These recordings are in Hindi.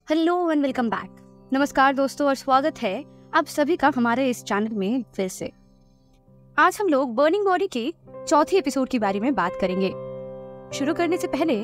Hello and welcome back. नमस्कार दोस्तों और स्वागत है आप सभी का हमारे इस चैनल में फिर से। आज हम लोग बर्निंग बॉडी की चौथी एपिसोड के बारे में बात करेंगे। शुरू करने से पहले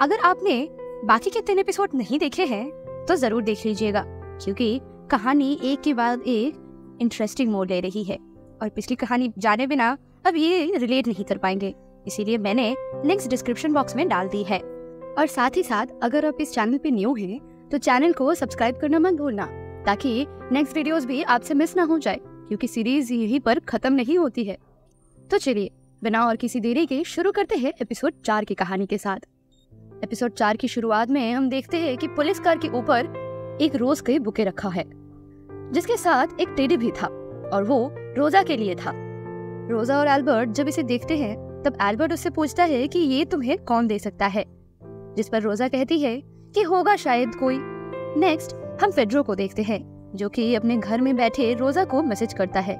अगर आपने बाकी के 3 एपिसोड नहीं देखे हैं तो जरूर देख लीजिएगा, क्योंकि कहानी एक के बाद एक इंटरेस्टिंग मोड़ ले रही है और पिछली कहानी जाने बिना अब ये रिलेट नहीं कर पाएंगे। इसीलिए मैंने लिंक्स डिस्क्रिप्शन बॉक्स में डाल दी है। और साथ ही साथ अगर आप इस चैनल पे न्यू हैं तो चैनल को सब्सक्राइब करना मत भूलना, ताकि नेक्स्ट वीडियोस भी आपसे मिस ना हो जाए, क्योंकि सीरीज यहीं पर खत्म नहीं होती है। तो चलिए बिना और किसी देरी के शुरू करते हैं एपिसोड 4 की कहानी के साथ। एपिसोड 4 की शुरुआत में हम देखते हैं कि पुलिस कार के ऊपर एक रोज के बुके रखा है, जिसके साथ एक टेडी भी था और वो रोजा के लिए था। रोजा और एल्बर्ट जब इसे देखते हैं तब एल्बर्ट उससे पूछता है कि ये तुम्हें कौन दे सकता है, जिस पर रोजा कहती है कि होगा शायद कोई। नेक्स्ट हम पेड्रो को देखते हैं, जो कि अपने घर में बैठे रोजा को मैसेज करता है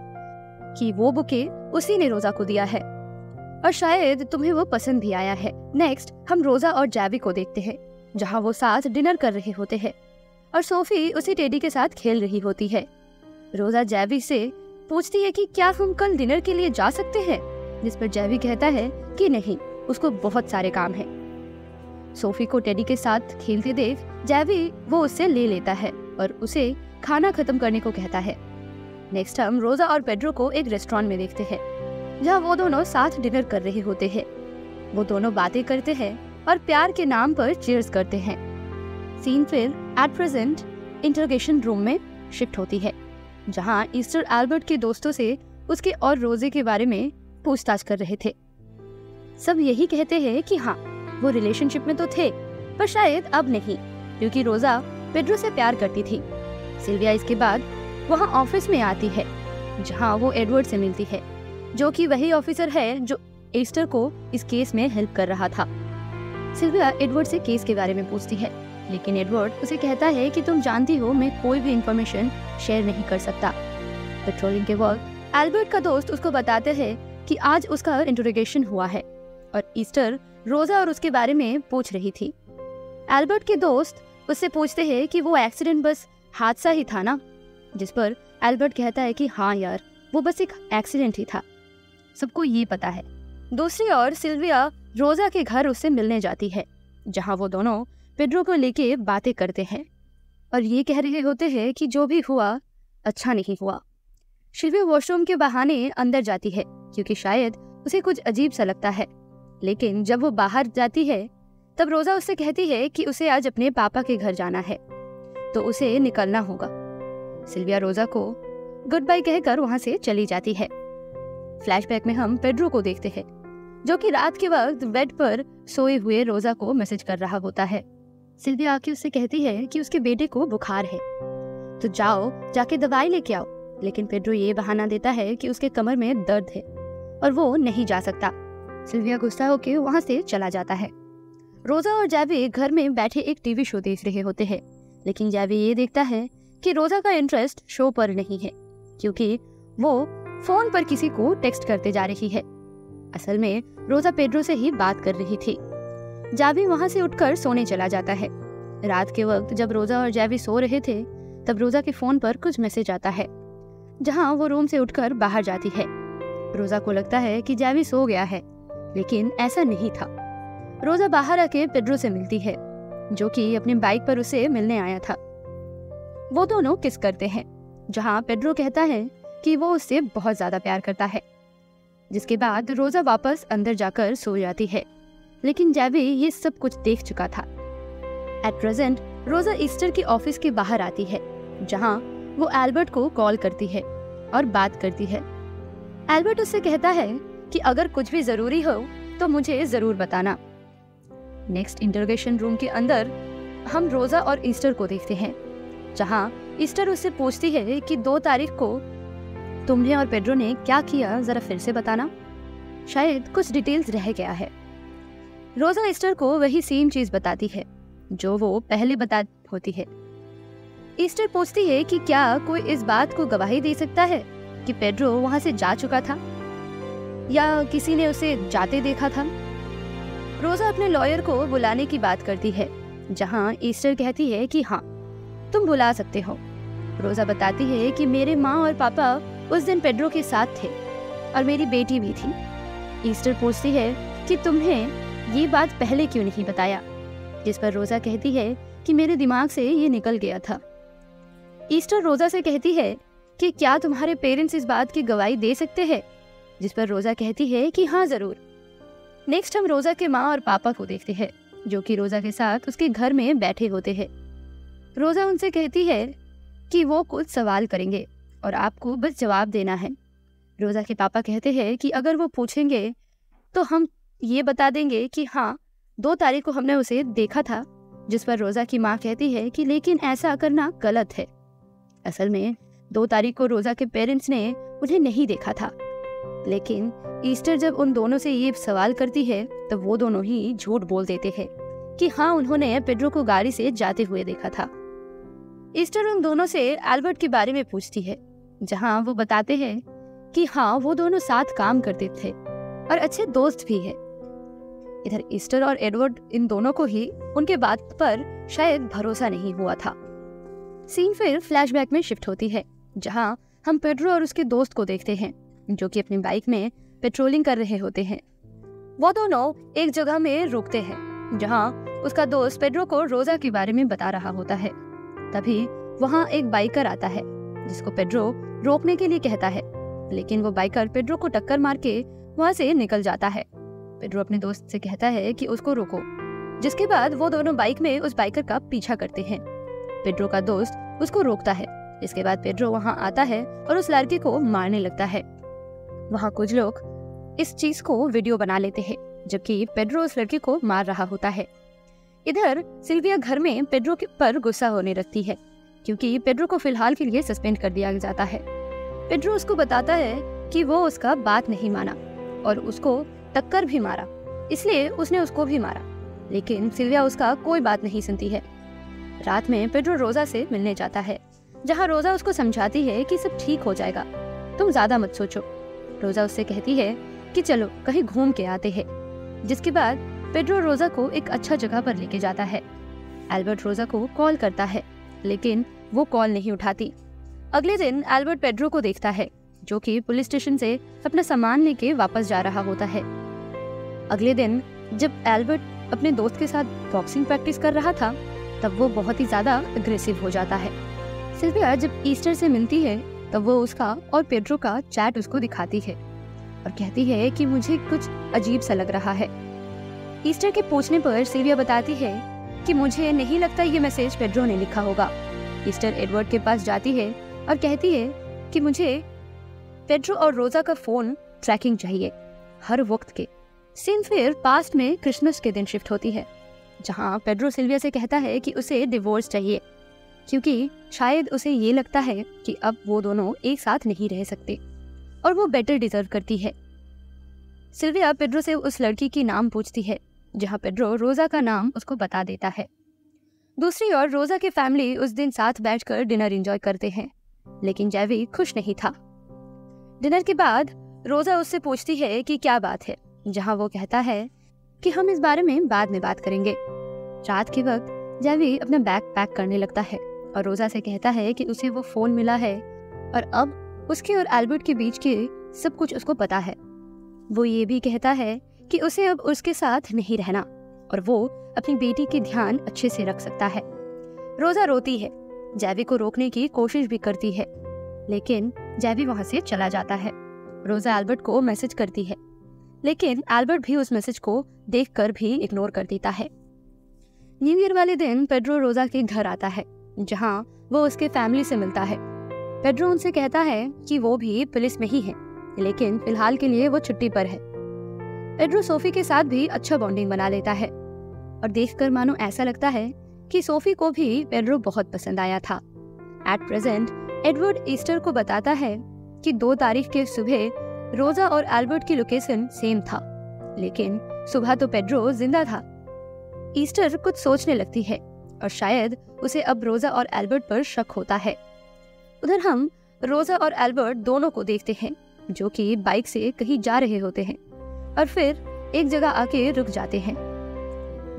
कि वो बुके उसी ने रोजा को दिया है और शायद तुम्हें वो पसंद भी आया है। नेक्स्ट हम रोजा और जैवी को देखते हैं, जहां वो साथ डिनर कर रहे होते हैं और सोफी उसी टेडी के साथ खेल रही होती है। रोजा जैवी से पूछती है कि क्या हम कल डिनर के लिए जा सकते हैं, जिस पर जैवी कहता है कि नहीं, उसको बहुत सारे काम हैं। सोफी को टेडी के साथ खेलते देख जैवी वो उससे ले लेता है और उसे खाना खत्म करने को कहता है। नेक्स्ट हम रोजा और पेड्रो को एक रेस्टोरेंट में देखते हैं, जहां वो दोनों साथ डिनर कर रहे होते हैं। वो दोनों बातें करते हैं और प्यार के नाम पर चीयर्स करते हैं। सीन फिर एट प्रेजेंट इंटरोगेशन रूम में शिफ्ट होती है, जहां ईस्टर एल्बर्ट के दोस्तों से उसके और रोजे के बारे में पूछताछ कर रहे थे। सब यही कहते हैं कि हाँ, वो रिलेशनशिप में तो थे, पर शायद अब नहीं, क्योंकि रोजा पेड्रो से प्यार करती थी। सिल्विया इसके बाद वहाँ ऑफिस में आती है, जहाँ वो एडवर्ड से मिलती है, जो कि वही ऑफिसर है जो ईस्टर को इस केस में हेल्प कर रहा था। सिल्विया एडवर्ड से केस के बारे में पूछती है, लेकिन एडवर्ड उसे कहता है कि तुम जानती हो मैं कोई भी इंफॉर्मेशन शेयर नहीं कर सकता। पेट्रोलिंग के वक्त एल्बर्ट का दोस्त उसको बताते हैं कि आज उसका इंटरोगेशन हुआ है और ईस्टर रोजा और उसके बारे में पूछ रही थी। एल्बर्ट के दोस्त उससे पूछते हैं कि वो एक्सीडेंट बस हादसा ही था ना, जिस पर एल्बर्ट कहता है कि हाँ यार, वो बस एक एक्सीडेंट ही था, सबको ये पता है। दूसरी ओर सिल्विया रोजा के घर उससे मिलने जाती है, जहाँ वो दोनों पेड्रो को लेके बातें करते हैं और ये कह रहे होते हैं कि जो भी हुआ अच्छा नहीं हुआ। सिल्विया वॉशरूम के बहाने अंदर जाती है, क्योंकि शायद उसे कुछ अजीब सा लगता है। लेकिन जब वो बाहर जाती है तब रोजा उससे कहती है कि उसे आज अपने पापा के घर जाना है, तो उसे निकलना होगा। सिल्विया रोजा को गुड बाय कहकर वहां से चली जाती है। फ्लैशबैक में हम पेड्रो को देखते हैं, जो कि रात के वक्त बेड पर सोए हुए रोजा को मैसेज कर रहा होता है। सिल्विया आके उससे कहती है कि उसके बेटे को बुखार है, तो जाओ जाके दवाई लेके आओ। लेकिन पेड्रो ये बहाना देता है कि उसके कमर में दर्द है और वो नहीं जा सकता। सिल्विया गुस्सा होकर वहां से चला जाता है। रोजा और जैवी घर में बैठे एक टीवी शो देख रहे होते हैं, लेकिन जैवी ये देखता है कि रोजा का इंटरेस्ट शो पर नहीं है, क्योंकि वो फोन पर किसी को टेक्स्ट करते जा रही है। असल में रोजा पेड्रो से ही बात कर रही थी। जैवी वहां से उठकर सोने चला जाता है। रात के वक्त जब रोजा और जैवी सो रहे थे तब रोजा के फोन पर कुछ मैसेज आता है, जहाँ वो रूम से उठकर बाहर जाती है। रोजा को लगता है कि जैवी सो गया है, लेकिन ऐसा नहीं था। रोजा बाहर आके पेड्रो से मिलती है, जो कि अपनी बाइक पर उसे मिलने आया था। वो दोनों किस करते हैं, जहां पेड्रो कहता है कि वो उससे बहुत ज्यादा प्यार करता है। जिसके बाद रोजा वापस अंदर जाकर सो जाती है, लेकिन जैवी ये सब कुछ देख चुका था। एट प्रेजेंट रोजा ईस्टर के ऑफिस के बाहर आती है, जहां वो एल्बर्ट को कॉल करती है और बात करती है। एल्बर्ट उससे कहता है कि अगर कुछ भी जरूरी हो तो मुझे जरूर बताना। नेक्स्ट इंटरोगेशन रूम के अंदर हम रोजा और ईस्टर को देखते हैं, जहां ईस्टर उससे पूछती है कि 2 तारीख को तुमने और पेड्रो ने क्या किया, जरा फिर से बताना, शायद कुछ डिटेल्स रह गया है। रोजा ईस्टर को वही सेम चीज बताती है जो वो पहले बता होती है। ईस्टर पूछती है कि क्या कोई इस बात को गवाही दे सकता है कि पेड्रो वहां से जा चुका था या किसी ने उसे जाते देखा था। रोजा अपने लॉयर को बुलाने की बात करती है, जहाँ ईस्टर कहती है कि हाँ तुम बुला सकते हो। रोजा बताती है कि मेरे माँ और पापा उस दिन पेड्रो के साथ थे और मेरी बेटी भी थी। ईस्टर पूछती है कि तुम्हें ये बात पहले क्यों नहीं बताया, जिस पर रोजा कहती है कि मेरे दिमाग से ये निकल गया था। ईस्टर रोजा से कहती है कि क्या तुम्हारे पेरेंट्स इस बात की गवाही दे सकते हैं, जिस पर रोजा कहती है कि हाँ जरूर। नेक्स्ट हम रोजा के माँ और पापा को देखते हैं, जो कि रोजा के साथ उसके घर में बैठे होते हैं। रोजा उनसे कहती है कि वो कुछ सवाल करेंगे और आपको बस जवाब देना है। रोजा के पापा कहते हैं कि अगर वो पूछेंगे तो हम ये बता देंगे कि हाँ 2 तारीख को हमने उसे देखा था, जिस पर रोजा की माँ कहती है कि लेकिन ऐसा करना गलत है। असल में 2 तारीख को रोजा के पेरेंट्स ने उन्हें नहीं देखा था, लेकिन ईस्टर जब उन दोनों से ये सवाल करती है तब वो दोनों ही झूठ बोल देते हैं कि हाँ उन्होंने पेड्रो को गाड़ी से जाते हुए देखा था। ईस्टर उन दोनों से एल्बर्ट के बारे में पूछती है, जहाँ वो बताते हैं कि हाँ वो दोनों साथ काम करते थे और अच्छे दोस्त भी है। इधर ईस्टर और एडवर्ड इन दोनों को ही उनके बात पर शायद भरोसा नहीं हुआ था। सीन फिर फ्लैशबैक में शिफ्ट होती है, जहाँ हम पेड्रो और उसके दोस्त को देखते हैं, जो कि अपनी बाइक में पेट्रोलिंग कर रहे होते हैं। वो दोनों एक जगह में रुकते हैं, जहाँ उसका दोस्त पेड्रो को रोजा के बारे में बता रहा होता है। तभी वहाँ एक बाइकर आता है, जिसको पेड्रो रोकने के लिए कहता है, लेकिन वो बाइकर पेड्रो को टक्कर मार के वहाँ से निकल जाता है। पेड्रो अपने दोस्त से कहता है कि उसको रोको, जिसके बाद वो दोनों बाइक में उस बाइकर का पीछा करते हैं। पेड्रो का दोस्त उसको रोकता है, इसके बाद पेड्रो वहाँ आता है और उस लड़के को मारने लगता है। वहाँ कुछ लोग इस चीज को वीडियो बना लेते हैं, जबकि पेड्रो उस लड़के को मार रहा होता है। इधर सिल्विया घर में पेड्रो पर गुस्सा होने लगती है, क्योंकि पेड्रो को फिलहाल के लिए सस्पेंड कर दिया जाता है। पेड्रो उसको बताता है कि वो उसका बात नहीं माना और उसको टक्कर भी मारा, इसलिए उसने उसको भी मारा, लेकिन सिल्विया उसका कोई बात नहीं सुनती है। रात में पेड्रो रोजा से मिलने जाता है, जहाँ रोजा उसको समझाती है कि सब ठीक हो जाएगा, तुम ज्यादा मत सोचो। रोजा उससे कहती है कि चलो कहीं घूम के आते हैं, जिसके बाद पेड्रो रोजा को एक अच्छा जगह पर लेके जाता है। एल्बर्ट रोजा को कॉल करता है, लेकिन वो कॉल नहीं उठाती। अगले दिन एल्बर्ट पेड्रो को देखता है, जो कि पुलिस स्टेशन से अपना सामान लेके वापस जा रहा होता है। अगले दिन जब एल्बर्ट अपने दोस्त के साथ बॉक्सिंग प्रैक्टिस कर रहा था, तब वो बहुत ही ज्यादा अग्रेसिव हो जाता है। सिल्विया जब ईस्टर से मिलती है तब वो उसका और पेड्रो का चैट उसको दिखाती है और कहती है कि मुझे कुछ अजीब सा लग रहा है। ईस्टर के पूछने पर सिल्विया बताती है कि मुझे नहीं लगता ये मैसेज पेड्रो ने लिखा होगा। ईस्टर एडवर्ड के पास जाती है और कहती है कि मुझे पेड्रो और रोजा का फोन ट्रैकिंग चाहिए हर वक्त के। सीन फिर पास्ट में क्रिसमस के दिन शिफ्ट होती है, जहाँ पेड्रो सिल्विया से कहता है कि उसे डिवोर्स चाहिए, क्योंकि शायद उसे ये लगता है कि अब वो दोनों एक साथ नहीं रह सकते और वो बेटर डिजर्व करती है। सिल्विया पेड्रो से उस लड़की की नाम पूछती है, जहाँ पेड्रो रोजा का नाम उसको बता देता है। दूसरी ओर रोजा की फैमिली उस दिन साथ बैठकर डिनर एंजॉय करते हैं, लेकिन जैवी खुश नहीं था। डिनर के बाद रोजा उससे पूछती है कि क्या बात है, जहाँ वो कहता है कि हम इस बारे में बाद में बात करेंगे। रात के वक्त जैवी अपना बैग पैक करने लगता है और रोजा से कहता है कि उसे वो फोन मिला है और अब उसके और एल्बर्ट के बीच के सब कुछ उसको पता है। वो ये भी कहता है कि उसे अब उसके साथ नहीं रहना और वो अपनी बेटी की ध्यान अच्छे से रख सकता है। रोजा रोती है, जैवी को रोकने की कोशिश भी करती है, लेकिन जैवी वहां से चला जाता है। रोजा एल्बर्ट को मैसेज करती है, लेकिन एल्बर्ट भी उस मैसेज को देखकर भी इग्नोर कर देता है। न्यू ईयर वाले दिन पेड्रो रोजा के घर आता है, जहां वो उसके फैमिली से मिलता है। पेड्रो उनसे कहता है कि वो भी पुलिस में ही है, लेकिन फिलहाल के लिए वो छुट्टी पर है। पेड्रो सोफी के साथ भी अच्छा बॉन्डिंग बना लेता है और देखकर मानो ऐसा लगता है कि सोफी को भी पेड्रो बहुत पसंद आया था। एट प्रेजेंट एडवर्ड ईस्टर को बताता है कि 2 तारीख के सुबह रोजा और एल्बर्ट की लोकेशन सेम था, लेकिन सुबह तो पेड्रो जिंदा था। ईस्टर कुछ सोचने लगती है और शायद उसे अब रोजा और एल्बर्ट पर शक होता है। उधर हम रोजा और एल्बर्ट दोनों को देखते हैं, जो कि बाइक से कहीं जा रहे होते हैं और फिर एक जगह आके रुक जाते हैं।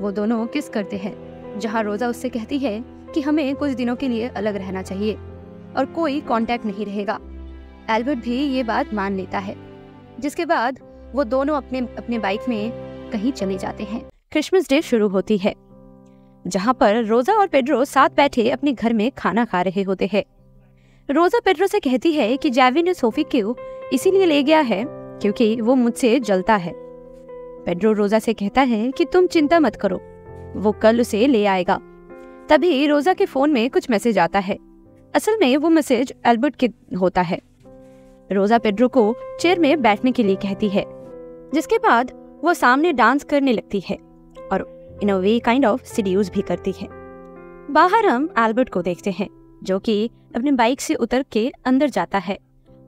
वो दोनों किस करते हैं जहाँ रोजा उससे कहती है कि हमें कुछ दिनों के लिए अलग रहना चाहिए और कोई कांटेक्ट नहीं रहेगा। एल्बर्ट भी ये बात मान लेता है, जिसके बाद वो दोनों अपने बाइक में कहीं चले जाते हैं। क्रिसमस डे शुरू होती है, जहाँ पर रोजा और पेड्रो साथ बैठे अपने घर में खाना खा रहे होते हैं। रोजा पेड्रो से कहती है कि जैवी ने सोफी को इसीलिए ले गया है क्योंकि वो मुझसे जलता है। पेड्रो रोजा से कहता है कि तुम चिंता मत करो, वो कल उसे ले आएगा। तभी रोजा के फोन में कुछ मैसेज आता है। असल में वो मैसेज एल्बर्ट के होता है। रोजा पेड्रो को चेयर में बैठने के लिए कहती है, जिसके बाद वो सामने डांस करने लगती है और इन अ वे काइंड ऑफ सीड्यूस भी करती है। बाहर हम एल्बर्ट को देखते हैं, जो कि अपने बाइक से उतर के अंदर जाता है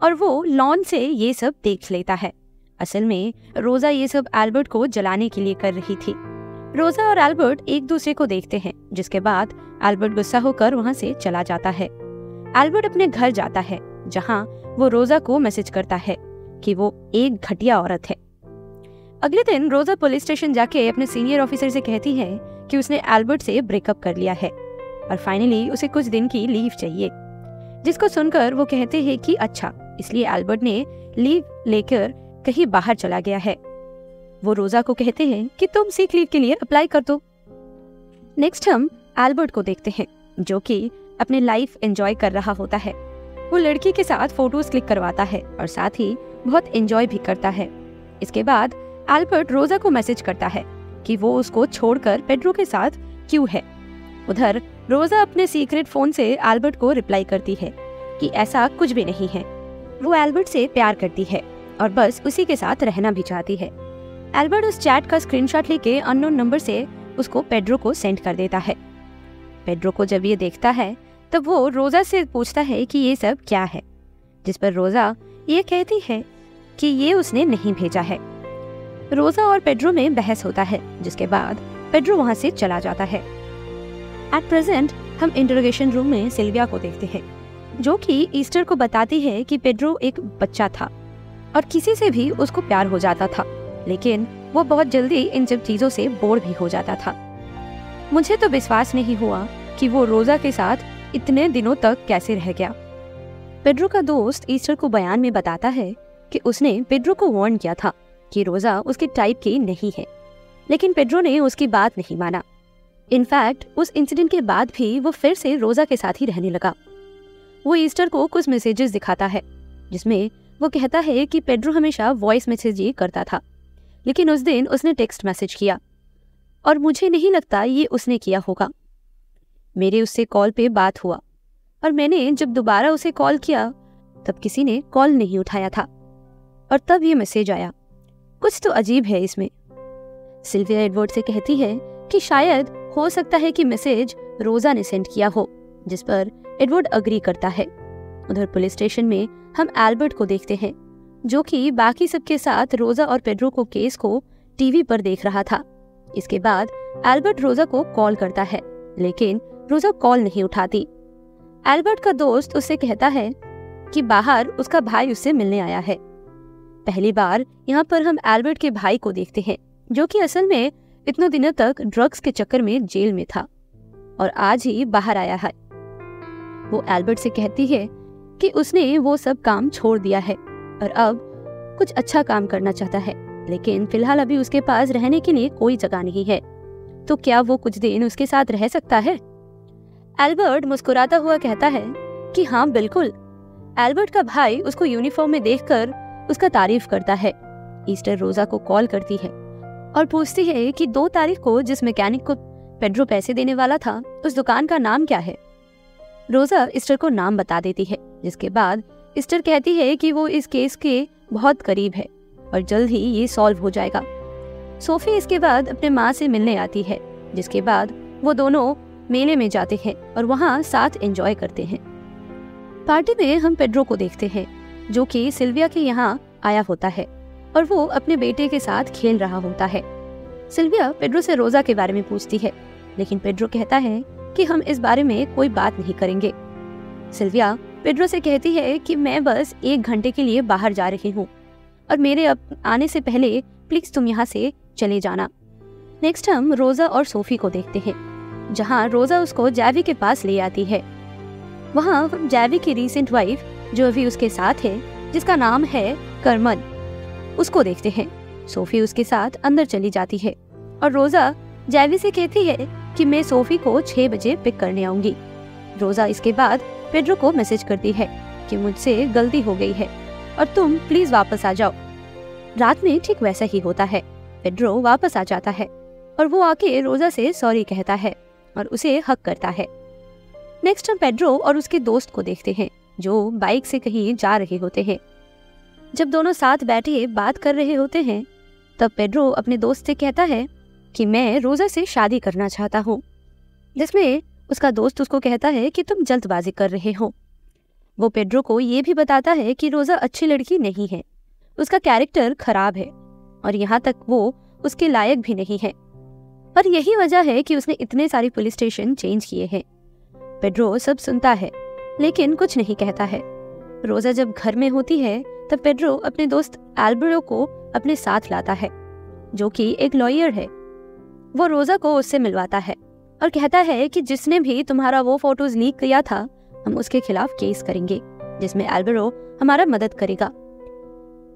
और वो लॉन से ये सब देख लेता है। असल में रोजा ये सब एल्बर्ट को जलाने के लिए कर रही थी। रोजा और एल्बर्ट एक दूसरे को देखते हैं, जिसके बाद एल्बर्ट गुस्सा होकर वहाँ से चला जाता है। एल्बर्ट अपने घर जाता है, जहाँ वो रोजा को मैसेज करता है कि वो एक घटिया औरत है। अगले दिन रोजा पुलिस स्टेशन जाके अपने सीनियर ऑफिसर से कहती है कि उसने एल्बर्ट से ब्रेकअप कर लिया है और फाइनली उसे कुछ दिन की लीव चाहिए, जिसको सुनकर वो कहते हैं कि अच्छा, इसलिए एल्बर्ट ने लीव लेकर कहीं बाहर चला गया है। वो रोजा को कहते हैं कि तुम सीक लीव के लिए अप्लाई कर दो। नेक्स्ट हम एल्बर्ट को देखते हैं, जो कि अपने लाइफ एंजॉय कर रहा होता है। वो लड़की के साथ फोटोज क्लिक करवाता है और साथ ही बहुत एंजॉय भी करता है। इसके बाद एल्बर्ट रोजा को मैसेज करता है कि वो उसको छोड़कर पेड्रो के साथ क्यों है। उधर रोजा अपने सीक्रेट फोन से एल्बर्ट को रिप्लाई करती है कि ऐसा कुछ भी नहीं है। वो एल्बर्ट से प्यार करती है और बस उसी के साथ रहना भी चाहती है। एल्बर्ट उस चैट का स्क्रीनशॉट लेके अननोन नंबर से उसको पेड्रो को सेंड कर देता है। पेड्रो को जब ये देखता है तब वो रोजा से पूछता है कि ये सब क्या है, जिस पर रोजा ये कहती है कि ये उसने नहीं भेजा है। रोजा और पेड्रो में बहस होता है, जिसके बाद पेड्रो वहाँ से चला जाता है। एट प्रेजेंट हम इंटरोगेशन रूम में सिल्विया को देखते हैं, जो कि ईस्टर को बताती है कि पेड्रो एक बच्चा था और किसी से भी उसको प्यार हो जाता था, लेकिन वो बहुत जल्दी इन सब चीजों से बोर भी हो जाता था। मुझे तो विश्वास नहीं हुआ कि वो रोजा के साथ इतने दिनों तक कैसे रह गया। पेड्रो का दोस्त ईस्टर को बयान में बताता है कि उसने पेड्रो को वार्न किया था कि रोजा उसके टाइप की नहीं है, लेकिन पेड्रो ने उसकी बात नहीं माना। इनफैक्ट उस इंसिडेंट के बाद भी वो फिर से रोजा के साथ ही रहने लगा। वो ईस्टर को कुछ मैसेजेस दिखाता है, जिसमें वो कहता है कि पेड्रो हमेशा वॉइस मैसेज ही करता था, लेकिन उस दिन उसने टेक्स्ट मैसेज किया और मुझे नहीं लगता ये उसने किया होगा। मेरे उससे कॉल पे बात हुआ और मैंने जब दोबारा उसे कॉल किया तब किसी ने कॉल नहीं उठाया था और तब ये मैसेज आया। कुछ तो अजीब है इसमें। सिल्विया एडवर्ड से कहती है कि शायद हो सकता है कि मैसेज रोजा ने सेंड किया हो, जिस पर एडवर्ड अग्री करता है। उधर पुलिस स्टेशन में हम एल्बर्ट को देखते हैं, जो कि बाकी सबके साथ रोजा और पेड्रो को केस को टीवी पर देख रहा था। इसके बाद एल्बर्ट रोजा को कॉल करता है, लेकिन रोजा कॉल नहीं उठाती। एल्बर्ट का दोस्त उससे कहता है कि बाहर उसका भाई उससे मिलने आया है। पहली बार यहाँ पर हम एल्बर्ट के भाई को देखते हैं, जो कि असल में इतने दिनों तक ड्रग्स के चक्कर में जेल में था और आज ही बाहर आया है। वो एल्बर्ट से कहती है कि उसने वो सब काम छोड़ दिया है और अब कुछ अच्छा काम करना चाहता है, लेकिन फिलहाल अभी उसके पास रहने के लिए कोई जगह नहीं है, तो क्या वो कुछ दिन उसके साथ रह सकता है? एल्बर्ट मुस्कुराता हुआ कहता है कि हाँ बिल्कुल। एल्बर्ट का भाई उसको यूनिफॉर्म में देखकर उसका तारीफ करता है। ईस्टर रोजा को कॉल करती है और पूछती है कि 2 तारीख को जिस मैकेनिक को पेड्रो पैसे देने वाला था, उस दुकान का नाम क्या है। रोजा ईस्टर को नाम बता देती है, जिसके बाद ईस्टर कहती है कि वो इस केस के बहुत करीब है और जल्द ही ये सॉल्व हो जाएगा। सोफी इसके बाद अपने माँ से मिलने आती है, जिसके बाद वो दोनों मेले में जाते हैं और वहाँ साथ एंजॉय करते हैं। पार्टी में हम पेड्रो को देखते हैं, जो कि सिल्विया के यहाँ आया होता है और वो अपने बेटे के साथ खेल रहा होता है। सिल्विया पेड्रो से रोजा के बारे में पूछती है, लेकिन पेड्रो कहता है कि हम इस बारे में कोई बात नहीं करेंगे। सिल्विया पेड्रो से कहती है कि मैं बस 1 घंटे के लिए बाहर जा रही हूँ और मेरे आने से पहले प्लीज तुम यहाँ से चले जाना। नेक्स्ट हम रोजा और सोफी को देखते हैं, जहाँ रोजा उसको जैवी के पास ले आती है। वहाँ हम जैवी की रीसेंट वाइफ जो अभी उसके साथ है, जिसका नाम है करमन, उसको देखते हैं। सोफी उसके साथ अंदर चली जाती है और रोजा जैवी से कहती है कि मैं सोफी को 6 बजे पिक करने आऊंगी। रोजा इसके बाद पेड्रो को मैसेज करती है कि मुझसे गलती हो गई है और तुम प्लीज वापस आ जाओ। रात में ठीक वैसा ही होता है। पेड्रो वापस आ जाता है और वो आके रोजा से सॉरी कहता है और उसे हक करता है। नेक्स्ट हम पेड्रो और उसके दोस्त को देखते हैं जो बाइक से कहीं जा रहे होते हैं। जब दोनों साथ बैठे बात कर रहे होते हैं तब पेड्रो अपने दोस्त से कहता है कि मैं रोजा से शादी करना चाहता हूँ, जिसमें उसका दोस्त उसको कहता है कि तुम जल्दबाजी कर रहे हो। वो पेड्रो को ये भी बताता है कि रोजा अच्छी लड़की नहीं है, उसका कैरेक्टर खराब है और यहाँ तक वो उसके लायक भी नहीं है, और यही वजह है कि उसने इतने सारे पुलिस स्टेशन चेंज किए हैं। पेड्रो सब सुनता है लेकिन कुछ नहीं कहता है। रोजा जब घर में होती है तब पेड्रो अपने दोस्त एल्बर्टो को अपने साथ लाता है, जो कि एक लॉयर है। वो रोजा को उससे मिलवाता है और कहता है कि जिसने भी तुम्हारा वो फोटोज लीक किया था, हम उसके खिलाफ केस करेंगे जिसमें एल्बर्टो हमारा मदद करेगा।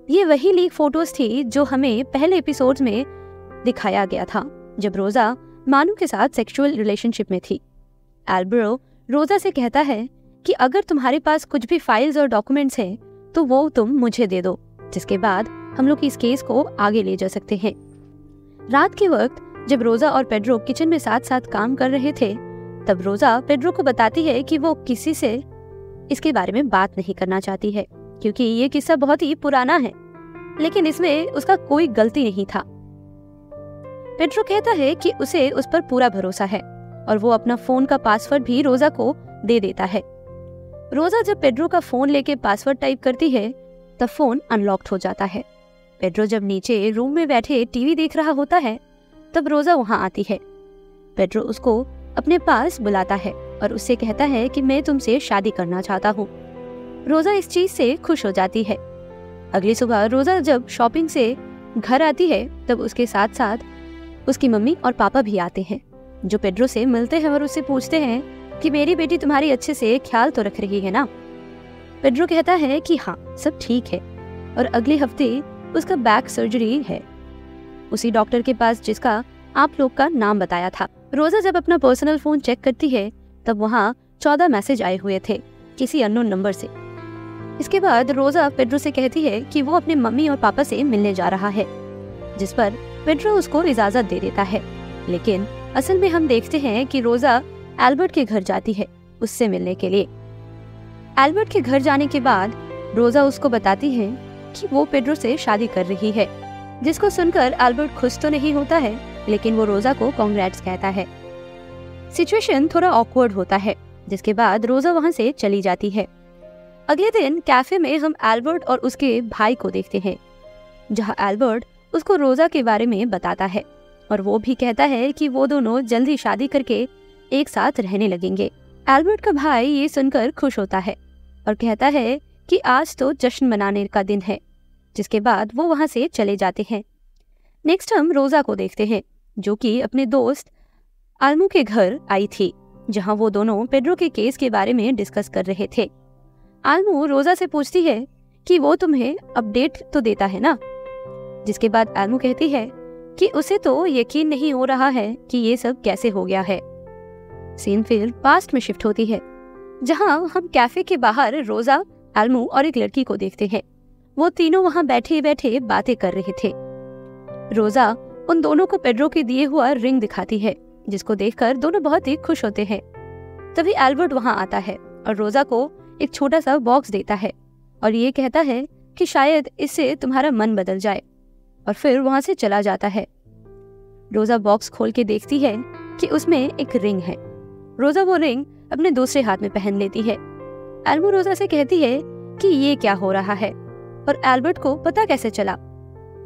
ये वही लीक फोटोज थी जो हमें पहले एपिसोड्स में दिखाया गया था जब रोजा मानू के साथ सेक्सुअल रिलेशनशिप में थी। एल्बर्टो रोजा से कहता है कि अगर तुम्हारे पास कुछ भी फाइल्स और डॉक्यूमेंट्स हैं तो वो तुम मुझे दे दो, जिसके बाद हम लोग इस केस को आगे ले जा सकते हैं। रात के वक्त जब रोजा और पेड्रो किचन में साथ साथ काम कर रहे थे तब रोजा पेड्रो को बताती है कि वो किसी से इसके बारे में बात नहीं करना चाहती है क्योंकि ये किस्सा बहुत ही पुराना है, लेकिन इसमें उसका कोई गलती नहीं था। पेड्रो कहता है कि उसे उस पर पूरा भरोसा है और वो अपना फोन का पासवर्ड भी रोजा को दे देता है। रोजा जब पेड्रो का फोन लेके पासवर्ड टाइप करती है तब फोन अनलॉक्ड हो जाता है। पेड्रो जब नीचे रूम में बैठे टीवी देख रहा होता है तब रोजा वहां आती है। पेड्रो उसको अपने पास बुलाता है और उससे कहता है कि मैं तुमसे शादी करना चाहता हूँ। रोजा इस चीज से खुश हो जाती है। अगली सुबह रोजा जब शॉपिंग से घर आती है तब उसके साथ साथ उसकी मम्मी और पापा भी आते हैं, जो पेड्रो से मिलते हैं और उससे पूछते हैं कि मेरी बेटी तुम्हारी अच्छे से ख्याल तो रख रही है ना। पेड्रो कहता है कि हाँ, सब ठीक है और अगले हफ्ते उसका बैक सर्जरी है उसी डॉक्टर के पास जिसका आप लोग का नाम बताया था। रोजा जब अपना पर्सनल फोन चेक करती है तब वहाँ 14 मैसेज आए हुए थे किसी अननोन नंबर से। इसके बाद रोजा पेड्रो से कहती है कि वो अपने मम्मी और पापा से मिलने जा रहा है, जिस पर पेड्रो उसको इजाजत दे देता है। लेकिन असल में हम देखते हैं कि रोजा एल्बर्ट के घर जाती है उससे मिलने के लिए। एल्बर्ट के घर जाने के बाद रोजा उसको बताती है कि वो पेड्रो से शादी कर रही है, जिसको सुनकर एल्बर्ट खुश तो नहीं होता है लेकिन वो रोजा को कांग्रेट्स कहता है। सिचुएशन थोड़ा ऑकवर्ड होता है, जिसके बाद रोजा वहां से चली जाती है। अगले दिन कैफे में हम एल्बर्ट और उसके भाई को देखते हैं, जहां एल्बर्ट उसको रोजा के बारे में बताता है और वो भी कहता है कि वो दोनों जल्द ही शादी करके एक साथ रहने लगेंगे। एल्बर्ट का भाई ये सुनकर खुश होता है और कहता है कि आज तो जश्न मनाने का दिन है, जिसके बाद वो वहां से चले जाते हैं। नेक्स्ट हम रोजा को देखते हैं, जो कि अपने दोस्त आलमू के घर आई थी, जहां वो दोनों पेड्रो के केस के बारे में डिस्कस कर रहे थे। आलमू रोजा से पूछती है कि वो तुम्हें अपडेट तो देता है ना, जिसके बाद आलमू कहती है कि उसे तो यकीन नहीं हो रहा है कि ये सब कैसे हो गया है। सीन फिर पास्ट में शिफ्ट होती है, जहां हम कैफे के बाहर रोजा, आलमू और एक लड़की को देखते हैं। वो तीनों वहां बैठे बैठे बातें कर रहे थे। रोजा उन दोनों को पेड्रो के दिए हुआ रिंग दिखाती है, जिसको देखकर दोनों बहुत ही खुश होते हैं। तभी एल्बर्ट वहां आता है और रोजा को एक छोटा सा बॉक्स देता है और ये कहता है कि शायद इससे तुम्हारा मन बदल जाए, और फिर वहां से चला जाता है। रोजा बॉक्स खोल के देखती है कि उसमें एक रिंग है। रोजा वो रिंग अपने दूसरे हाथ में पहन लेती है। एल्मू रोजा से कहती है कि ये क्या हो रहा है और एल्बर्ट को पता कैसे चला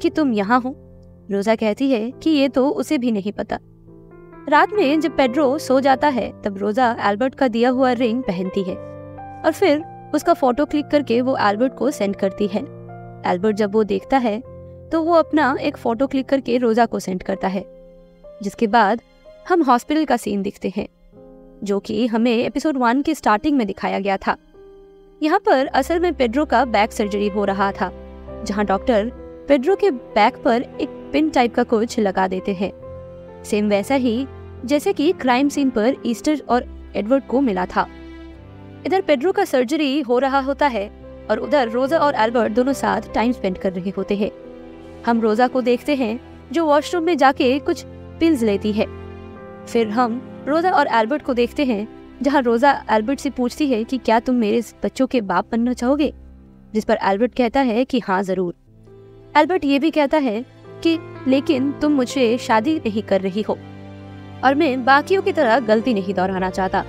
कि तुम यहाँ हो। रोजा कहती है कि ये तो उसे भी नहीं पता। रात में जब पेड्रो सो जाता है तब रोजा एल्बर्ट का दिया हुआ रिंग पहनती है और फिर उसका फोटो क्लिक करके वो एल्बर्ट को सेंड करती है। एल्बर्ट जब वो देखता है तो वो अपना एक फोटो क्लिक करके रोजा को सेंड करता है, जिसके बाद हम हॉस्पिटल का सीन दिखते हैं, जो कि हमें एपिसोड 1 की स्टार्टिंग में दिखाया गया था। यहाँ पर असल में पेड्रो का बैक सर्जरी हो रहा था, जहाँ डॉक्टर पेड्रो के बैक पर एक पिन टाइप का कुछ लगा देते हैं, सेम वैसा ही जैसे कि क्राइम सीन पर ईस्टर और एडवर्ड को मिला था। इधर पेड्रो का सर्जरी हो रहा होता है और उधर रोजा और एल्बर्ट दोनों साथ टाइम स्पेंड कर रहे होते हैं। हम रोजा को देखते हैं जो वॉशरूम में जाके कुछ पिल्स लेती है। फिर हम रोजा और एल्बर्ट को देखते हैं जहां रोजा एल्बर्ट से पूछती है कि क्या तुम मेरे बच्चों के बाप बनना चाहोगे, जिस पर एल्बर्ट कहता है कि हाँ जरूर। एल्बर्ट ये भी कहता है कि लेकिन तुम मुझसे शादी नहीं कर रही हो और मैं बाकियों की तरह गलती नहीं दोहराना चाहता।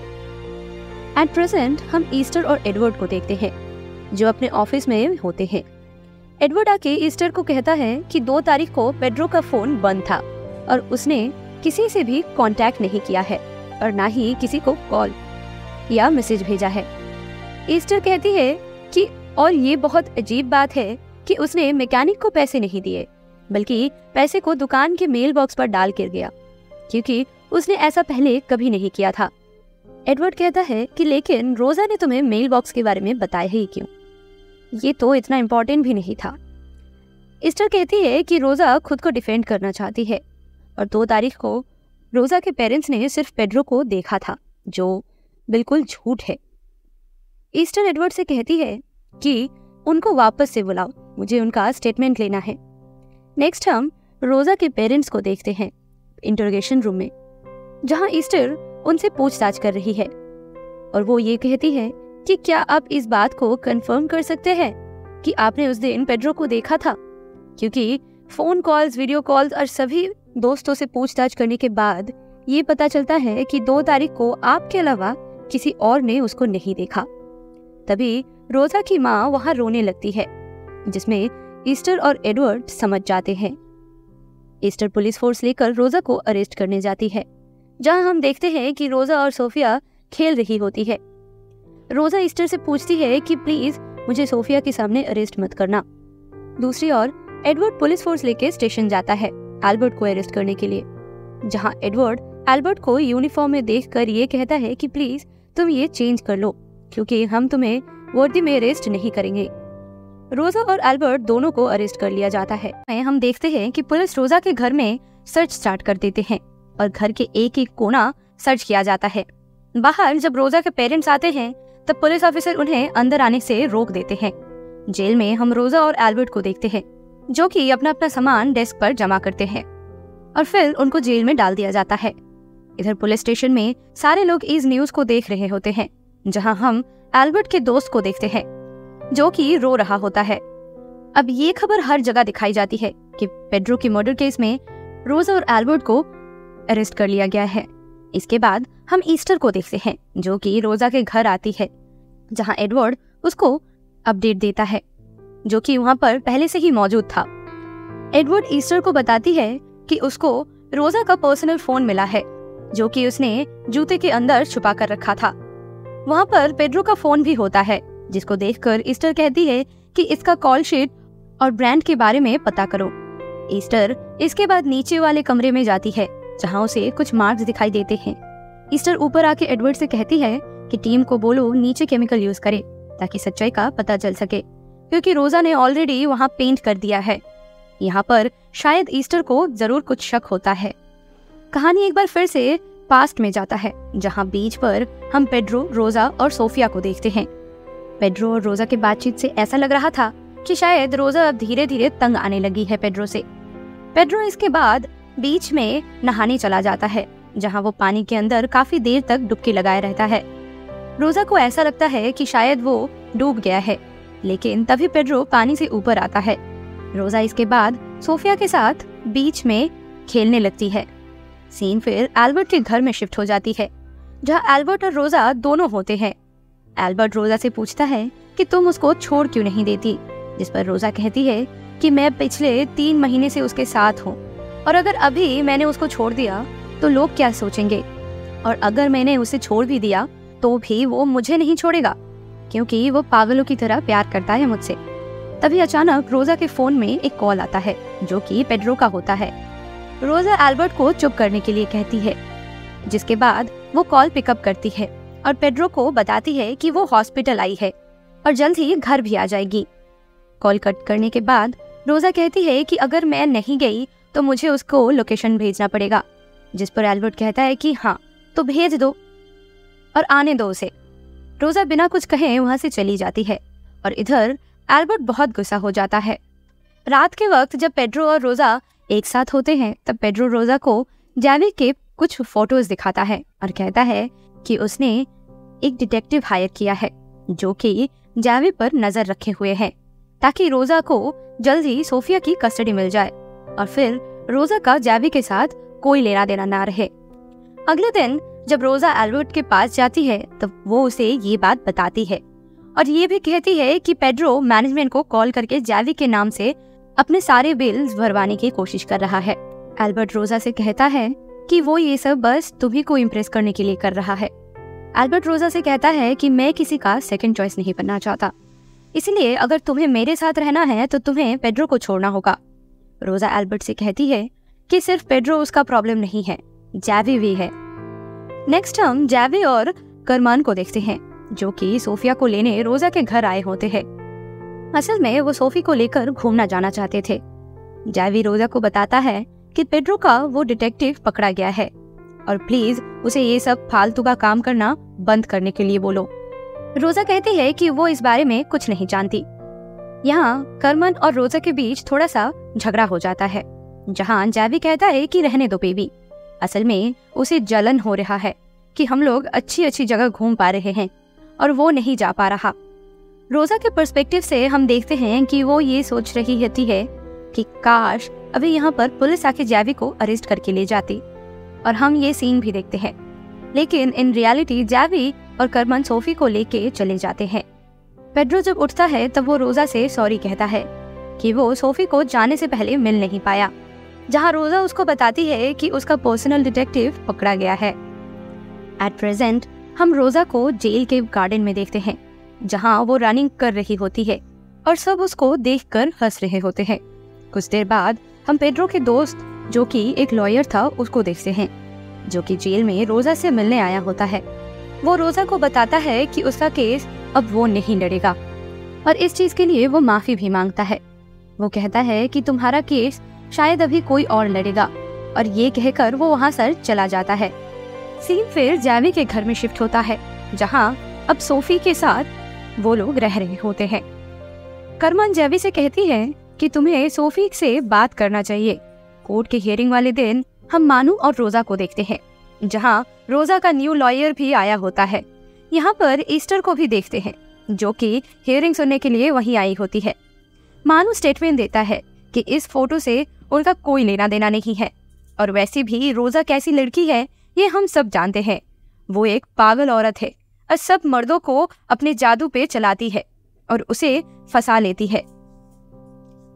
एट प्रेजेंट हम ईस्टर और एडवर्ड को देखते हैं जो अपने ऑफिस में होते हैं। एडवर्ड आके ईस्टर को कहता है कि 2 तारीख को पेड्रो का फोन बंद था और उसने किसी से भी कांटेक्ट नहीं किया है और ना ही किसी को कॉल या मैसेज भेजा है। ईस्टर कहती है कि और ये बहुत अजीब बात है कि उसने मैकेनिक को पैसे नहीं दिए, बल्कि पैसे को दुकान के मेल बॉक्स पर डाल कर गया, क्योंकि उसने ऐसा पहले कभी नहीं किया था। एडवर्ड कहता है कि लेकिन रोजा ने तुम्हें मेल बॉक्स के बारे में बताया ही क्यों, ये तो इतना इम्पोर्टेंट भी नहीं था। ईस्टर कहती है कि रोजा खुद को डिफेंड करना चाहती है और 2 तारीख को रोजा के पेरेंट्स ने सिर्फ पेड्रो को देखा था, जो बिल्कुल झूठ है। ईस्टर एडवर्ड से कहती है कि उनको वापस से बुलाओ, मुझे उनका स्टेटमेंट लेना है। नेक्स्ट हम रोजा के पेरेंट्स को देखते हैं इंटरोगेशन रूम में, जहां ईस्टर उनसे पूछताछ कर रही है और वो ये कहती है कि क्या आप इस बात को कंफर्म कर सकते हैं कि आपने उस दिन पेड्रो को देखा था, क्योंकि फोन कॉल्स, वीडियो कॉल्स और सभी दोस्तों से पूछताछ करने के बाद ये पता चलता है कि 2 तारीख को आपके अलावा किसी और ने उसको नहीं देखा। तभी रोजा की माँ वहां रोने लगती है, जिसमें ईस्टर और एडवर्ड समझ जाते हैं। ईस्टर पुलिस फोर्स लेकर रोजा को अरेस्ट करने जाती है, जहां हम देखते हैं कि रोजा और सोफिया खेल रही होती है। रोजा ईस्टर से पूछती है कि प्लीज मुझे सोफिया के सामने अरेस्ट मत करना। दूसरी ओर एडवर्ड पुलिस फोर्स लेके स्टेशन जाता है एल्बर्ट को अरेस्ट करने के लिए, जहां एडवर्ड एल्बर्ट को यूनिफॉर्म में देखकर ये कहता है कि प्लीज तुम ये चेंज कर लो, क्योंकि हम तुम्हें वर्दी में अरेस्ट नहीं करेंगे। रोजा और एल्बर्ट दोनों को अरेस्ट कर लिया जाता है। हम देखते हैं कि पुलिस रोजा के घर में सर्च स्टार्ट कर देते हैं और घर के एक एक कोना सर्च किया जाता है। बाहर जब रोजा के पेरेंट्स आते हैं तब पुलिस ऑफिसर उन्हें अंदर आने से रोक देते हैं। जेल में हम रोजा और एल्बर्ट को देखते हैं जो कि अपना अपना सामान डेस्क पर जमा करते हैं और फिर उनको जेल में डाल दिया जाता है। इधर पुलिस स्टेशन में सारे लोग इस न्यूज को देख रहे होते हैं, जहां हम एल्बर्ट के दोस्त को देखते हैं जो कि रो रहा होता है। अब ये खबर हर जगह दिखाई जाती है कि पेड्रो के मर्डर केस में रोजा और एल्बर्ट को अरेस्ट कर लिया गया है। इसके बाद हम ईस्टर को देखते हैं जो कि रोजा के घर आती है, जहां एडवर्ड उसको अपडेट देता है जो कि वहां पर पहले से ही मौजूद था। एडवर्ड ईस्टर को बताती है कि उसको रोजा का पर्सनल फोन मिला है जो कि उसने जूते के अंदर छुपा कर रखा था। वहां पर पेड्रो का फोन भी होता है, जिसको देखकर ईस्टर कहती है कि इसका कॉल शीट और ब्रांड के बारे में पता करो। ईस्टर इसके बाद नीचे वाले कमरे में जाती है जहां उसे कुछ मार्क्स दिखाई देते हैं। ईस्टर ऊपर आके एडवर्ड से कहती है कि टीम को बोलो नीचे केमिकल यूज करे ताकि सच्चाई का पता चल सके, क्योंकि रोजा ने ऑलरेडी वहां पेंट कर दिया है। यहाँ पर शायद ईस्टर को जरूर कुछ शक होता है। कहानी एक बार फिर से पास्ट में जाता है, जहाँ बीच पर हम पेड्रो, रोजा और सोफिया को देखते हैं। पेड्रो और रोजा के बातचीत से ऐसा लग रहा था कि शायद रोजा अब धीरे धीरे तंग आने लगी है पेड्रो से। पेड्रो इसके बाद बीच में नहाने चला जाता है, जहाँ वो पानी के अंदर काफी देर तक डुबकी लगाए रहता है। रोजा को ऐसा लगता है कि शायद वो डूब गया है, लेकिन तभी पेड्रो पानी से ऊपर आता है। रोजा इसके बाद सोफिया के साथ बीच में खेलने लगती है। सीन फिर एल्बर्ट के घर में शिफ्ट हो जाती है, जहाँ एल्बर्ट और रोजा दोनों होते हैं। एल्बर्ट रोजा से पूछता है कि तुम उसको छोड़ क्यों नहीं देती, जिस पर रोजा कहती है कि मैं पिछले 3 महीने से उसके साथ हूँ और अगर अभी मैंने उसको छोड़ दिया तो लोग क्या सोचेंगे, और अगर मैंने उसे छोड़ भी दिया तो भी वो मुझे नहीं छोड़ेगा, क्योंकि वो पागलों की तरह प्यार करता है मुझसे। तभी अचानक रोजा के फोन में एक कॉल आता है जो कि पेड्रो का होता है। रोजा एल्बर्ट को चुप करने के लिए कहती है जिसके बाद वो कॉल पिकअप करती है और पेड्रो को बताती है कि वो हॉस्पिटल आई है और जल्द ही घर भी आ जाएगी। कॉल कट करने के बाद रोजा कहती है कि अगर मैं नहीं गई तो मुझे उसको लोकेशन भेजना पड़ेगा, जिस पर एल्बर्ट कहता है कि हाँ तो भेज दो और आने दो उसे। रोजा बिना कुछ कहे वहां से चली जाती है और इधर एल्बर्ट बहुत गुस्सा हो जाता है। रात के वक्त जब पेड्रो और रोजा एक साथ होते हैं तब पेड्रो रोजा को जैवी के कुछ फोटोज दिखाता है और कहता है कि उसने एक डिटेक्टिव हायर किया है जो कि जैवी पर नजर रखे हुए है ताकि रोजा को जल्द ही सोफिया की कस्टडी मिल जाए और फिर रोजा का जैवी के साथ कोई लेना देना ना रहे। अगले दिन जब रोजा एल्बर्ट के पास जाती है तब वो उसे ये बात बताती है और ये भी कहती है कि पेड्रो मैनेजमेंट को कॉल करके जैवी के नाम से अपने सारे बिल्स भरवाने की कोशिश कर रहा है। एल्बर्ट रोजा से कहता है कि वो ये सब बस तुम्ही को इम्प्रेस करने के लिए कर रहा है। एल्बर्ट रोजा से कहता है कि मैं किसी का सेकंड चॉइस नहीं बनना चाहता, इसलिए अगर तुम्हें मेरे साथ रहना है तो तुम्हें पेड्रो को छोड़ना होगा। रोजा एल्बर्ट से कहती है कि सिर्फ पेड्रो उसका प्रॉब्लम नहीं है, जैवी भी है। नेक्स्ट हम जैवी और करमान को देखते हैं जो कि सोफिया को लेने रोजा के घर आए होते हैं। असल में वो सोफी को लेकर घूमना जाना चाहते थे। जैवी रोजा को बताता है कि पेड्रो का वो डिटेक्टिव पकड़ा गया है और प्लीज उसे ये सब फालतू का काम करना बंद करने के लिए बोलो। रोजा कहती है कि वो इस बारे में कुछ नहीं जानती। यहाँ करमन और रोजा के बीच थोड़ा सा झगड़ा हो जाता है, जहाँ जैवी कहता है कि रहने दो बेबी, असल में उसे जलन हो रहा है कि हम लोग अच्छी अच्छी जगह घूम पा रहे हैं और वो नहीं जा पा रहा। रोजा के पर्सपेक्टिव से हम देखते हैं कि वो ये सोच रही होती है कि काश अभी यहाँ पर पुलिस आके जैवी को अरेस्ट करके ले जाती, और हम ये सीन भी देखते हैं। लेकिन इन रियलिटी जैवी और करमन सोफी को लेके चले जाते हैं। पेड्रो जब उठता है तब वो रोजा से सॉरी कहता है कि वो सोफी को जाने से पहले मिल नहीं पाया, जहाँ रोजा उसको बताती है कि उसका पर्सनल डिटेक्टिव पकड़ा गया है। एट प्रेजेंट हम रोजा को जेल के गार्डन में देखते हैं, जहाँ वो रनिंग कर रही होती है और सब उसको देखकर हंस रहे होते हैं। कुछ देर बाद हम पेड्रो के दोस्त जो कि एक लॉयर था उसको देखते हैं, जो कि जेल में रोजा से मिलने आया होता है। वो रोजा को बताता है कि उसका केस अब वो नहीं लड़ेगा और इस चीज के लिए वो माफी भी मांगता है। वो कहता है कि तुम्हारा केस शायद अभी कोई और लड़ेगा, और ये कहकर वो वहाँ से चला जाता है। सीन फिर जैवी के घर में शिफ्ट होता है, जहाँ अब सोफी के साथ वो लोग रह रहे होते हैं। करमन जैवी से कहती है कि तुम्हें सोफी से बात करना चाहिए। कोर्ट के हियरिंग वाले दिन हम मानू और रोजा को देखते हैं, जहाँ रोजा का न्यू लॉयर भी आया होता है। यहाँ पर ईस्टर को भी देखते हैं, जो कि हियरिंग सुनने के लिए वहीं आई होती है। मानू स्टेटमेंट देता है कि इस फोटो से उनका कोई लेना देना नहीं है, और वैसे भी रोजा कैसी लड़की है ये हम सब जानते हैं। वो एक पागल औरत है और सब मर्दों को अपने जादू पे चलाती है और उसे फंसा लेती है।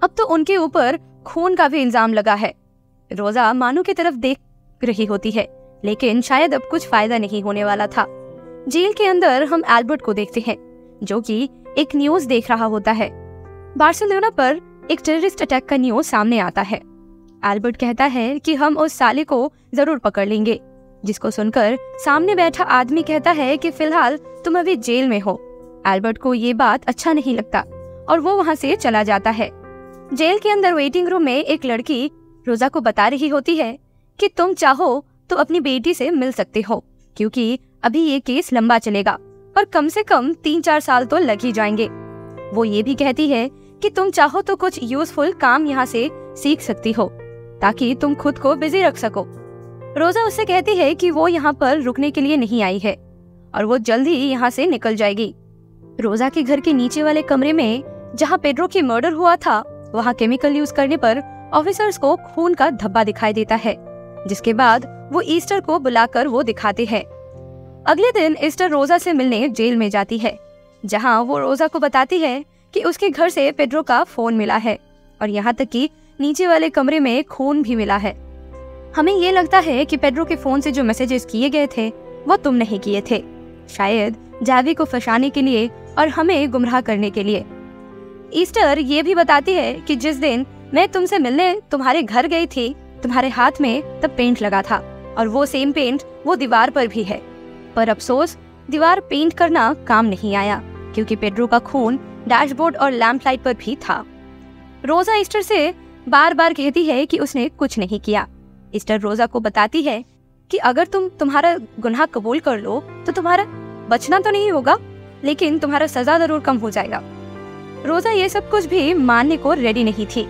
अब तो उनके ऊपर खून का भी इल्जाम लगा है। रोजा मानू की तरफ देख रही होती है, लेकिन शायद अब कुछ फायदा नहीं होने वाला था। जेल के अंदर हम एल्बर्ट को देखते हैं, जो कि एक न्यूज देख रहा होता है। बार्सिलोना पर एक टेररिस्ट अटैक का न्यूज सामने आता है। एल्बर्ट कहता है कि हम उस साले को जरूर पकड़ लेंगे, जिसको सुनकर सामने बैठा आदमी कहता है कि फिलहाल तुम अभी जेल में हो। एल्बर्ट को ये बात अच्छा नहीं लगता और वो वहाँ से चला जाता है। जेल के अंदर वेटिंग रूम में एक लड़की रोजा को बता रही होती है कि तुम चाहो तो अपनी बेटी से मिल सकते हो, क्योंकि अभी ये केस लंबा चलेगा और कम से कम 3-4 साल तो लग ही जाएंगे। वो ये भी कहती है कि तुम चाहो तो कुछ यूजफुल काम यहाँ से सीख सकती हो, ताकि तुम खुद को बिजी रख सको। रोजा उससे कहती है कि वो यहाँ पर रुकने के लिए नहीं आई है और वो जल्द ही यहाँ से निकल जाएगी। रोजा के घर के नीचे वाले कमरे में जहाँ पेड्रो की मर्डर हुआ था, वहाँ केमिकल यूज करने पर ऑफिसर्स को खून का धब्बा दिखाई देता है, जिसके बाद वो ईस्टर को बुलाकर वो दिखाते हैं। अगले दिन ईस्टर रोजा से मिलने जेल में जाती है, जहाँ वो रोजा को बताती है कि उसके घर से पेड्रो का फोन मिला है और यहाँ तक कि नीचे वाले कमरे में खून भी मिला है। हमें ये लगता है कि पेड्रो के फोन से जो मैसेजेस किए गए थे वो तुम नहीं किए थे, शायद जैवी को फंसाने के लिए और हमें गुमराह करने के लिए। ईस्टर ये भी बताती है कि जिस दिन मैं तुमसे मिलने तुम्हारे घर गई थी, तुम्हारे हाथ में तब पेंट लगा था और वो सेम पेंट वो दीवार पर भी है। पर अफसोस दीवार पेंट करना काम नहीं आया, क्योंकि पेड्रो का खून डैशबोर्ड और लैंप लाइट पर भी था। रोजा ईस्टर से बार बार कहती है कि उसने कुछ नहीं किया। ईस्टर रोजा को बताती है कि अगर तुम तुम्हारा गुनाह कबूल कर लो तो तुम्हारा बचना तो नहीं होगा, लेकिन तुम्हारा सजा जरूर कम हो जाएगा। रोजा ये सब कुछ भी मानने को रेडी नहीं थी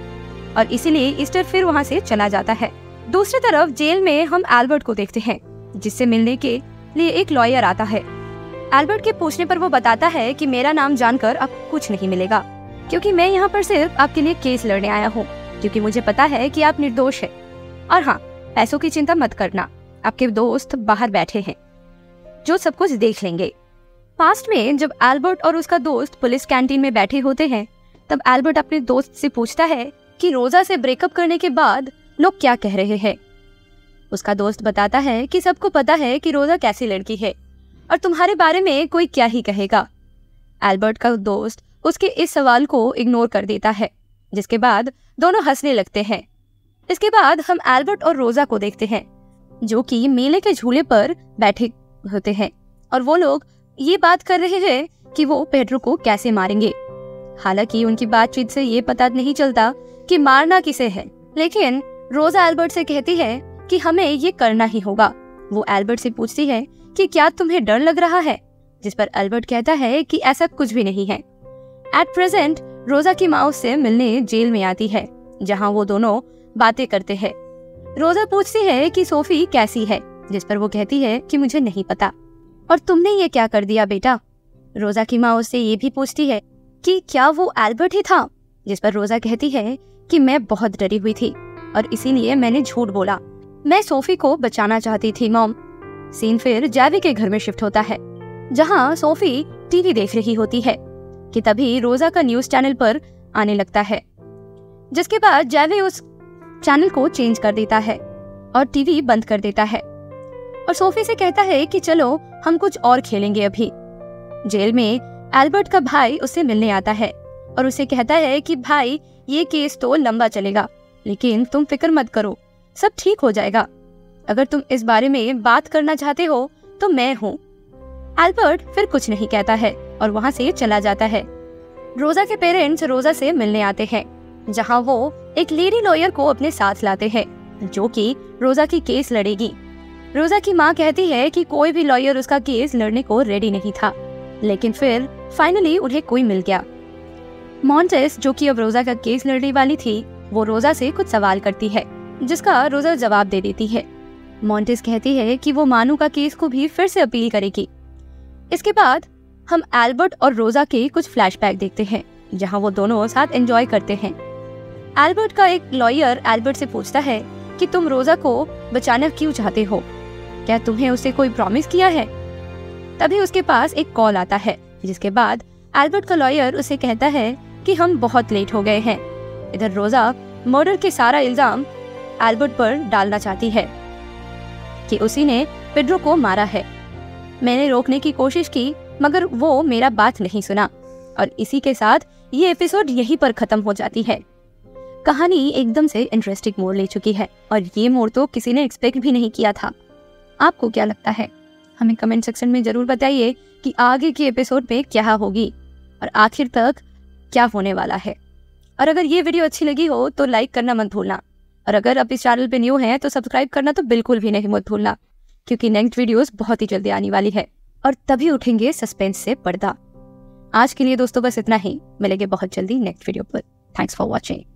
और इसीलिए ईस्टर फिर वहाँ से चला जाता है। दूसरी तरफ जेल में हम एल्बर्ट को देखते हैं, जिससे मिलने के लिए एक लॉयर आता है। एल्बर्ट के पूछने पर वो बताता है कि मेरा नाम जानकर आपको कुछ नहीं मिलेगा, क्योंकि मैं यहाँ पर सिर्फ आपके लिए केस लड़ने आया हूँ, क्योंकि मुझे पता है कि आप निर्दोष हैं। और हाँ, पैसों की चिंता मत करना, आपके दोस्त बाहर बैठे हैं जो सब कुछ देख लेंगे। पास्ट में जब एल्बर्ट और उसका दोस्त पुलिस कैंटीन में बैठे होते हैं, तब एल्बर्ट अपने दोस्त से पूछता है कि रोजा से ब्रेकअप करने के बाद लोग क्या कह रहे हैं। उसका दोस्त बताता है कि सबको पता है कि रोजा कैसी लड़की है और तुम्हारे बारे में कोई क्या ही कहेगा। एल्बर्ट का दोस्त उसके इस सवाल को इग्नोर कर देता है, जिसके बाद दोनों हंसने लगते हैं। इसके बाद हम एल्बर्ट और रोजा को देखते हैं, जो कि मेले के झूले पर बैठे होते हैं और वो लोग ये बात कर रहे हैं कि वो पेड्रो को कैसे मारेंगे। हालांकि उनकी बातचीत से ये पता नहीं चलता कि मारना किसे है, लेकिन रोजा एल्बर्ट से कहती है कि हमें ये करना ही होगा। वो एल्बर्ट से पूछती है कि क्या तुम्हें डर लग रहा है, जिस पर एल्बर्ट कहता है कि ऐसा कुछ भी नहीं है। एट प्रेजेंट रोजा की माँ उससे मिलने जेल में आती है, जहाँ वो दोनों बातें करते हैं। रोजा पूछती है कि सोफी कैसी है, जिस पर वो कहती है कि मुझे नहीं पता। और तुमने ये क्या कर दिया बेटा? रोजा की माँ उससे ये भी पूछती है कि क्या वो एल्बर्ट ही था, जिस पर रोजा कहती है कि मैं बहुत डरी हुई थी और इसीलिए मैंने झूठ बोला। मैं सोफी को बचाना चाहती थी मॉम। सीन फिर जैवी के घर में शिफ्ट होता है, जहाँ सोफी टीवी देख रही होती है कि तभी रोजा का न्यूज चैनल पर आने लगता है, जिसके बाद जैवी उस चैनल को चेंज कर देता है और टीवी बंद कर देता है और सोफी से कहता है कि चलो हम कुछ और खेलेंगे अभी। जेल में एल्बर्ट का भाई उससे मिलने आता है और उसे कहता है कि भाई ये केस तो लंबा चलेगा, लेकिन तुम फिक्र मत करो, सब ठीक हो जाएगा। अगर तुम इस बारे में बात करना चाहते हो तो मैं हूँ। एल्बर्ट फिर कुछ नहीं कहता है और वहाँ से चला जाता है। रोजा के पेरेंट्स रोजा से मिलने आते हैं, जहाँ वो एक लेडी लॉयर को अपने साथ लाते हैं, जो कि रोजा की केस लड़ेगी। रोजा की माँ कहती है कि कोई भी लॉयर उसका केस लड़ने को रेडी नहीं था, लेकिन फिर फाइनली उन्हें कोई मिल गया। मॉन्टेस, जो कि अब रोजा का केस लड़ने वाली थी, वो रोजा से कुछ सवाल करती है, जिसका रोजा जवाब दे देती है। मॉन्टेस कहती है कि वो मानू का केस को भी फिर से अपील करेगी। इसके बाद हम एल्बर्ट और रोजा के कुछ फ्लैशबैक देखते हैं, जहाँ वो दोनों साथ एंजॉय करते हैं। एल्बर्ट का एक लॉयर एल्बर्ट से पूछता है कि तुम रोजा को बचाना क्यों चाहते हो, क्या तुम्हें उसे कोई प्रॉमिस किया है? तभी उसके पास एक कॉल आता है, जिसके बाद एल्बर्ट का लॉयर उसे कहता है कि हम बहुत लेट हो गए हैं। इधर रोजा मर्डर के सारा इल्जाम एल्बर्ट पर डालना चाहती है कि उसी ने पेड्रो को मारा है। मैंने रोकने की कोशिश की, मगर वो मेरा बात नहीं सुना। और इसी के साथ ये एपिसोड यहीं पर खत्म हो जाती है। कहानी एकदम से इंटरेस्टिंग मोड़ ले चुकी है और ये मोड़ तो किसी ने एक्सपेक्ट भी नहीं किया था। आपको क्या लगता है? हमें कमेंट सेक्शन में जरूर बताइए कि आगे के एपिसोड में क्या होगी और आखिर तक क्या होने वाला है। और अगर ये वीडियो अच्छी लगी हो तो लाइक करना मत भूलना, और अगर आप इस चैनल पे न्यू हैं तो सब्सक्राइब करना तो बिल्कुल भी नहीं मत भूलना, क्योंकि नेक्स्ट वीडियोस बहुत ही जल्दी आने वाली है और तभी उठेंगे सस्पेंस से पर्दा। आज के लिए दोस्तों बस इतना ही, मिलेंगे बहुत जल्दी नेक्स्ट वीडियो पर। Thanks for watching.